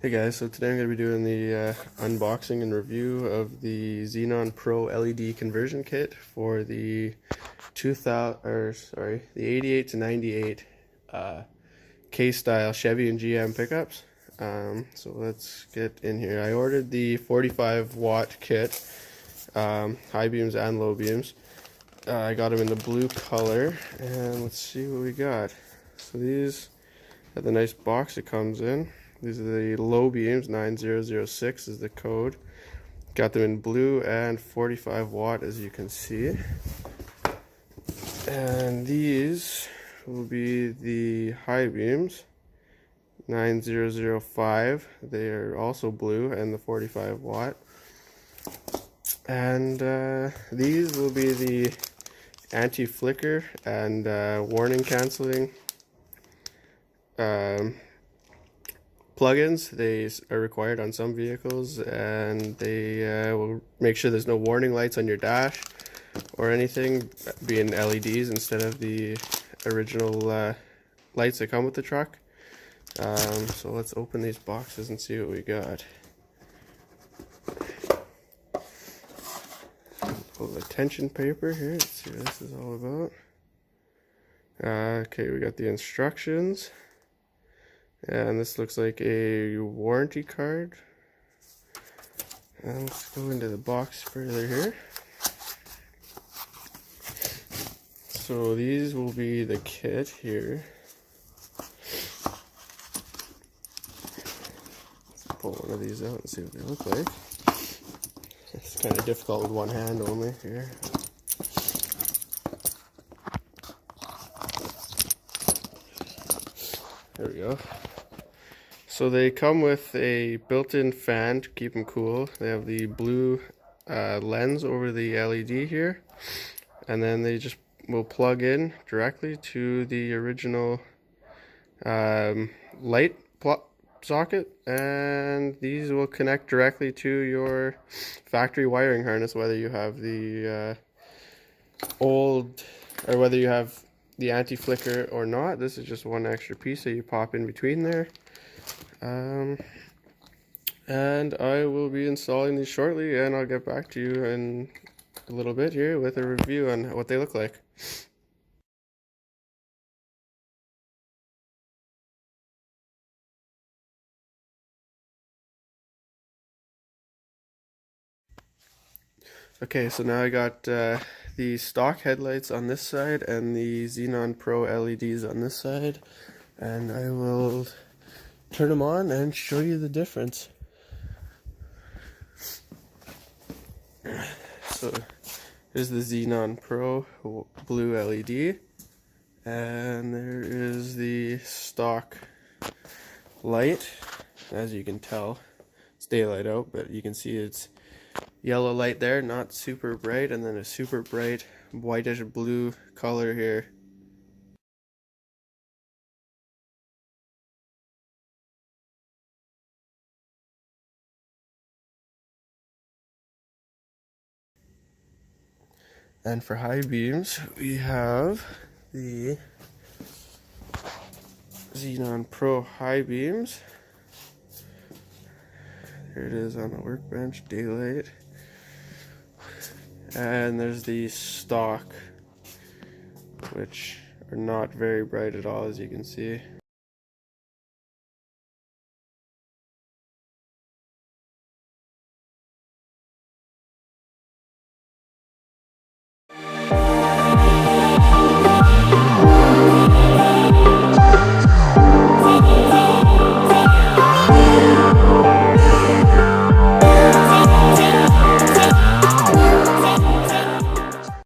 Hey guys, so today I'm going to be doing the unboxing and review of the Xenon Pro LED conversion kit for the the 88 to 98 K-style Chevy and GM pickups. So let's get in here. I ordered the 45 watt kit, high beams and low beams. I got them in the blue color, and let's see what we got. So these are the nice box it comes in. These are the low beams, 9006 is the code. Got them in blue and 45 watt, as you can see. And these will be the high beams, 9005. They are also blue and the 45 watt. And these will be the anti-flicker and warning canceling plugins. They are required on some vehicles, and they will make sure there's no warning lights on your dash or anything, being LEDs instead of the original lights that come with the truck. So let's open these boxes and see what we got. Pull the tension paper here, let's see what this is all about. Okay, we got the instructions. And this looks like a warranty card. And let's go into the box further here. So these will be the kit here. Let's pull one of these out and see what they look like. It's kind of difficult with one hand only here. There we go. So they come with a built-in fan to keep them cool. They have the blue lens over the LED here, and then they just will plug in directly to the original light socket, and these will connect directly to your factory wiring harness, whether you have the old or whether you have the anti-flicker or not. This is just one extra piece that you pop in between there. And I will be installing these shortly, and I'll get back to you in a little bit here with a review on what they look like. Okay, so now I got the stock headlights on this side and the Xenon Pro LEDs on this side, and I will turn them on and show you the difference. So here's the Xenon Pro blue LED, and there is the stock light. As you can tell, it's daylight out, but you can see it's yellow light there, not super bright, and then a super bright whitish blue color here. And for high beams, we have the Xenon Pro high beams. There it is on the workbench, daylight. And there's the stock, which are not very bright at all, as you can see.